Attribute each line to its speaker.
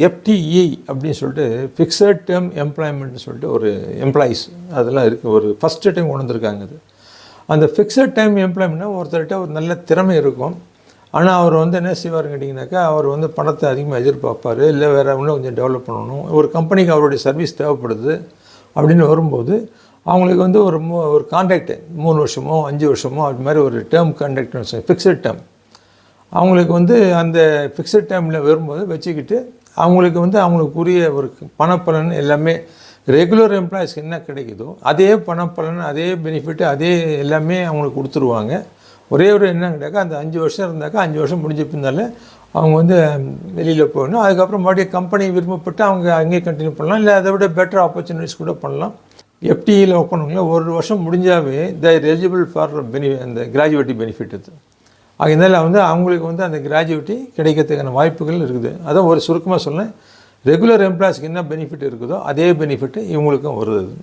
Speaker 1: FTE அப்படின்னு சொல்லிட்டு fixed term எம்ப்ளாய்மெண்ட்னு சொல்லிட்டு ஒரு எம்ப்ளாயீஸ் அதெல்லாம் இருக்குது. ஒரு ஃபஸ்ட்டு டைம் கொண்டு வந்திருக்காங்க. அது அந்த ஃபிக்ஸட் டைம் எம்ப்ளாய்மெண்ட்னா ஒருத்தர்கிட்ட ஒரு நல்ல திறமை இருக்கும். ஆனால் அவர் என்ன செய்வார்னு கேட்டிங்கனாக்கா, அவர் பணத்தை அதிகமாக எதிர்பார்ப்பார். இல்லை வேறு இன்னும் கொஞ்சம் டெவலப் பண்ணணும், ஒரு கம்பெனிக்கு அவருடைய சர்வீஸ் தேவைப்படுது அப்படின்னு வரும்போது அவங்களுக்கு ஒரு கான்ட்ராக்டு 3 வருஷமோ 5 வருஷமோ அது மாதிரி ஒரு டேர்ம் கான்ட்ராக்ட்னு ஃபிக்ஸட் டேர்ம் அவங்களுக்கு அந்த ஃபிக்ஸட் டைமில் வரும்போது வச்சுக்கிட்டு அவங்களுக்குரிய ஒரு பணப்பலன் எல்லாமே ரெகுலர் எம்ப்ளாயிஸ்க்கு என்ன கிடைக்குதோ அதே பணப்பலன், அதே பெனிஃபிட்டு, அதே எல்லாமே அவங்களுக்கு கொடுத்துருவாங்க. ஒரே ஒரு என்ன கேட்டாக்கா, அந்த 5 வருஷம் இருந்தாக்கா 5 வருஷம் முடிஞ்ச பின்னால அவங்க வெளியில் போகணும். அதுக்கப்புறம் மறுபடியும் கம்பெனி விரும்பப்பட்டு அவங்க அங்கேயே கண்டினியூ பண்ணலாம். இல்லை அதை விட பெட்டர் ஆப்பர்ச்சுனிட்டிஸ் கூட பண்ணலாம். எஃப்டிஇயில் ஒர்க் பண்ணுவாங்களா, 1 வருஷம் முடிஞ்சாவே எலிஜிபிள் ஃபார் அந்த கிராஜுவேட்டி பெனிஃபிட் இது. அதனால் அவங்களுக்கு அந்த கிராஜுவேட்டி கிடைக்கிறதுக்கான வாய்ப்புகள் இருக்குது. அதான் ஒரு சுருக்கமாக சொன்னேன். ரெகுலர் எம்ப்ளாயிஸ்க்கு என்ன பெனிஃபிட் இருக்குதோ அதே பெனிஃபிட்டு இவங்களுக்கும் வருது.